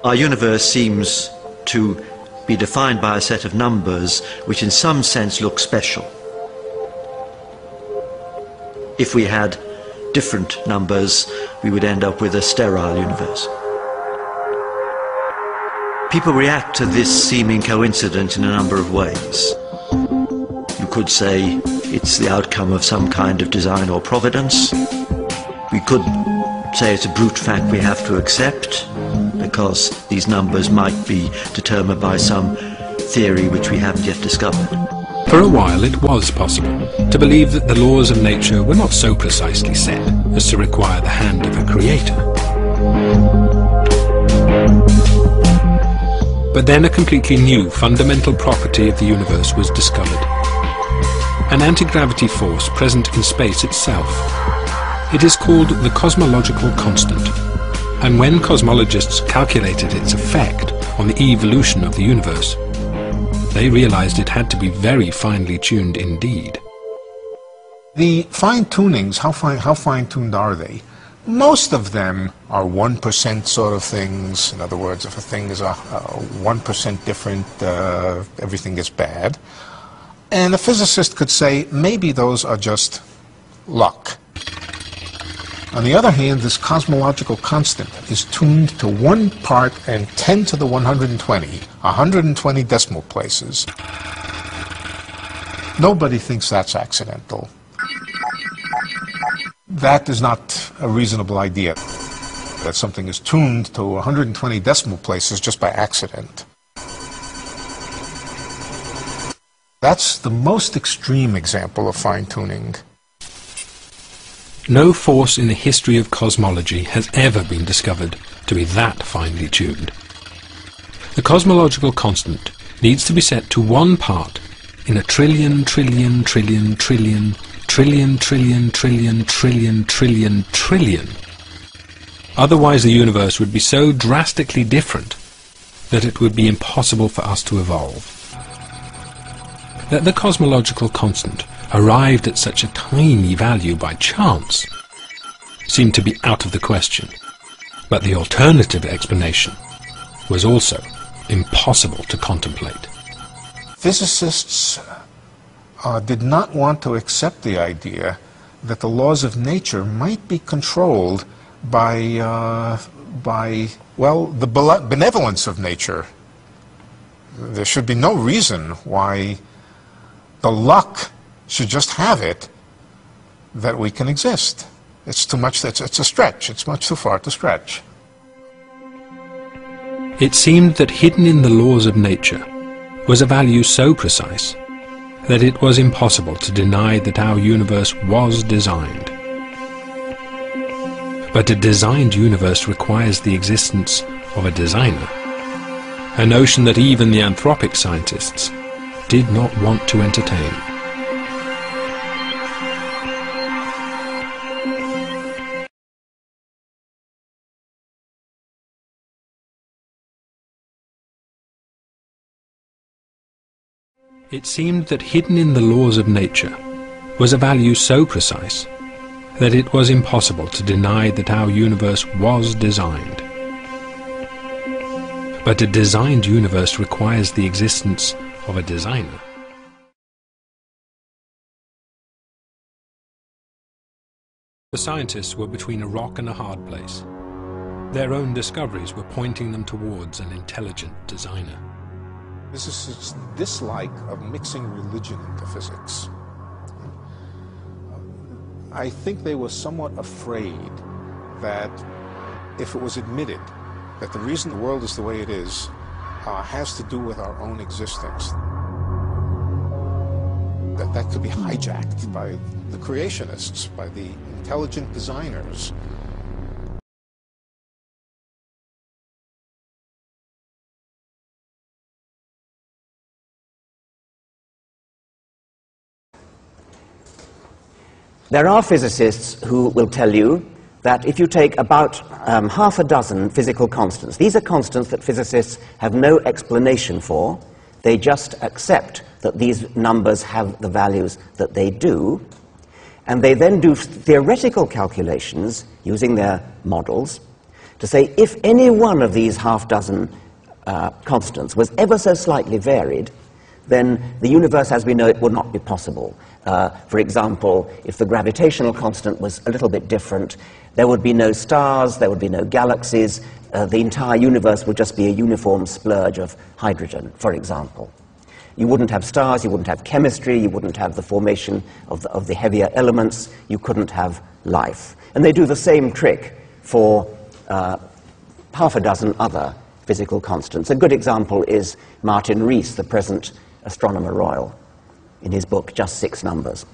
Our universe seems to be defined by a set of numbers which in some sense look special. If we had different numbers, we would end up with a sterile universe. People react to this seeming coincidence in a number of ways. You could say it's the outcome of some kind of design or providence. We could say it's a brute fact we have to accept, because these numbers might be determined by some theory which we haven't yet discovered. For a while it was possible to believe that the laws of nature were not so precisely set as to require the hand of a creator. But then a completely new fundamental property of the universe was discovered. An anti-gravity force present in space itself. It is called the cosmological constant, and when cosmologists calculated its effect on the evolution of the universe, they realized it had to be very finely tuned indeed. The fine-tunings, how fine-tuned are they? Most of them are 1% sort of things. In other words, if a thing is 1% different, everything is bad. And a physicist could say, maybe those are just luck. On the other hand, this cosmological constant is tuned to 1 part and 10 to the 120 decimal places. Nobody thinks that's accidental. That is not a reasonable idea, that something is tuned to 120 decimal places just by accident. That's the most extreme example of fine-tuning. No force in the history of cosmology has ever been discovered to be that finely tuned. The cosmological constant needs to be set to 1 part in a trillion, trillion, trillion, trillion, trillion, trillion, trillion, trillion, trillion, trillion. Otherwise the universe would be so drastically different that it would be impossible for us to evolve. That the cosmological constant arrived at such a tiny value by chance seemed to be out of the question, but the alternative explanation was also impossible to contemplate. Physicists did not want to accept the idea that the laws of nature might be controlled by well, the benevolence of nature. There should be no reason why the luck should just have it that we can exist. It's too much, it's a stretch, it's much too far to stretch. It seemed that hidden in the laws of nature was a value so precise that it was impossible to deny that our universe was designed. But a designed universe requires the existence of a designer, a notion that even the anthropic scientists did not want to entertain. It seemed that hidden in the laws of nature was a value so precise that it was impossible to deny that our universe was designed. But a designed universe requires the existence of a designer. The scientists were between a rock and a hard place. Their own discoveries were pointing them towards an intelligent designer. Physicists' dislike of mixing religion into physics. I think they were somewhat afraid that if it was admitted that the reason the world is the way it is has to do with our own existence, that could be hijacked by the creationists, by the intelligent designers. There are physicists who will tell you that if you take about half a dozen physical constants, these are constants that physicists have no explanation for, they just accept that these numbers have the values that they do, and they then do theoretical calculations using their models to say if any one of these half-dozen constants was ever so slightly varied, then the universe as we know it would not be possible. For example, if the gravitational constant was a little bit different, there would be no stars, there would be no galaxies, the entire universe would just be a uniform splurge of hydrogen, for example. You wouldn't have stars, you wouldn't have chemistry, you wouldn't have the formation of the heavier elements, you couldn't have life. And they do the same trick for half a dozen other physical constants. A good example is Martin Rees, the present Astronomer Royal, in his book Just Six Numbers.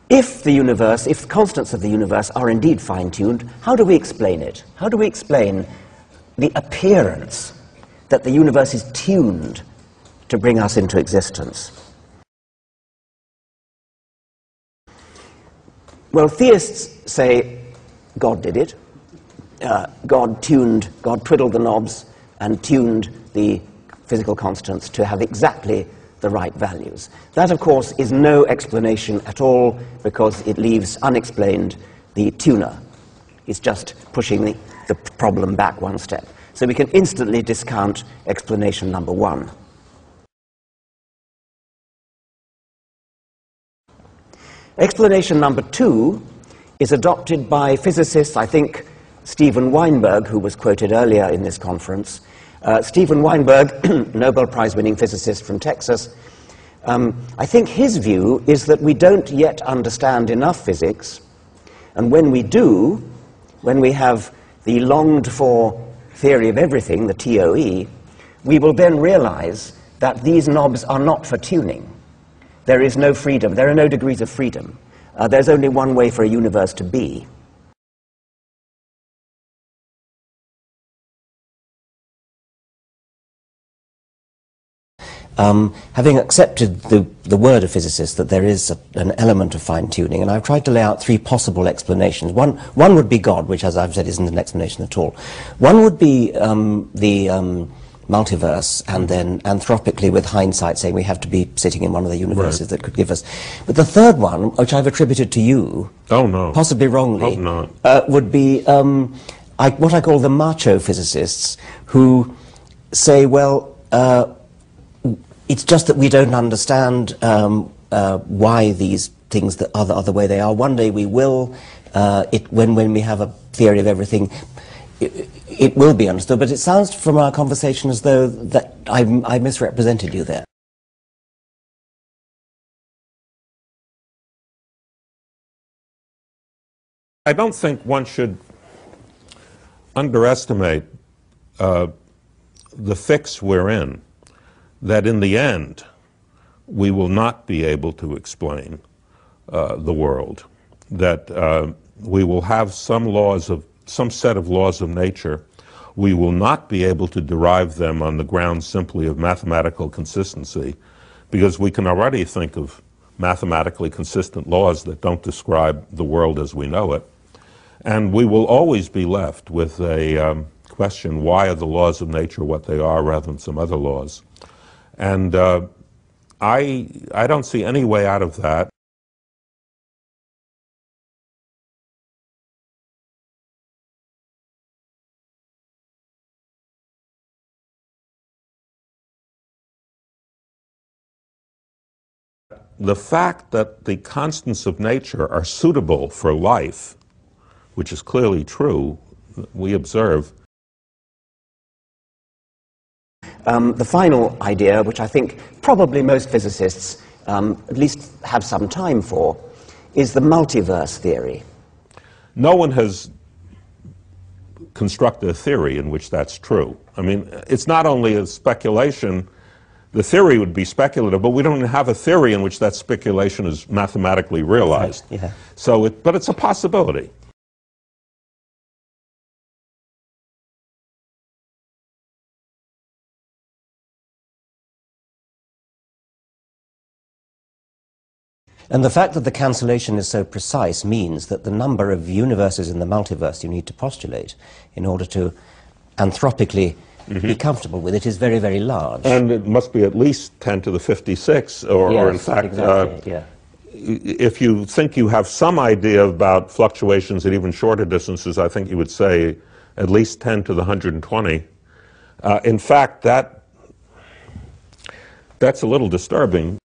If the constants of the universe are indeed fine-tuned, how do we explain it? How do we explain the appearance that the universe is tuned to bring us into existence? Well, theists say God did it. God twiddled the knobs and tuned the physical constants to have exactly the right values. That, of course, is no explanation at all, because it leaves unexplained the tuner. It's just pushing the problem back one step. So we can instantly discount explanation number one. Explanation number two is adopted by physicists, I think Steven Weinberg, who was quoted earlier in this conference. Steven Weinberg, Nobel Prize-winning physicist from Texas, I think his view is that we don't yet understand enough physics, and when we do, when we have the longed-for theory of everything, the TOE, we will then realize that these knobs are not for tuning. There is no freedom. There are no degrees of freedom. There's only one way for a universe to be. Having accepted the word of physicists that there is an element of fine-tuning, and I've tried to lay out three possible explanations. One would be God, which, as I've said, isn't an explanation at all. One would be the multiverse, and then anthropically, with hindsight, saying we have to be sitting in one of the universes that could give us. But the third one, which I've attributed to you, possibly wrongly, would be what I call the macho physicists, who say, well, it's just that we don't understand why these things are the way they are. One day we will, when we have a theory of everything, it will be understood. But it sounds from our conversation as though that I misrepresented you there. I don't think one should underestimate the fix we're in, that in the end we will not be able to explain the world, that we will have some set of laws of nature. We will not be able to derive them on the grounds simply of mathematical consistency, because we can already think of mathematically consistent laws that don't describe the world as we know it. And we will always be left with a question, why are the laws of nature what they are rather than some other laws? And I don't see any way out of that. The fact that the constants of nature are suitable for life, which is clearly true, we observe. The final idea, which I think probably most physicists at least have some time for, is the multiverse theory. No one has constructed a theory in which that's true. I mean, it's not only a speculation. The theory would be speculative, but we don't have a theory in which that speculation is mathematically realized. Right, yeah. So, but it's a possibility. And the fact that the cancellation is so precise means that the number of universes in the multiverse you need to postulate in order to anthropically be comfortable with it is very, very large. And it must be at least 10 to the 56, or in fact, exactly, if you think you have some idea about fluctuations at even shorter distances, I think you would say at least 10 to the 120. In fact, that's a little disturbing.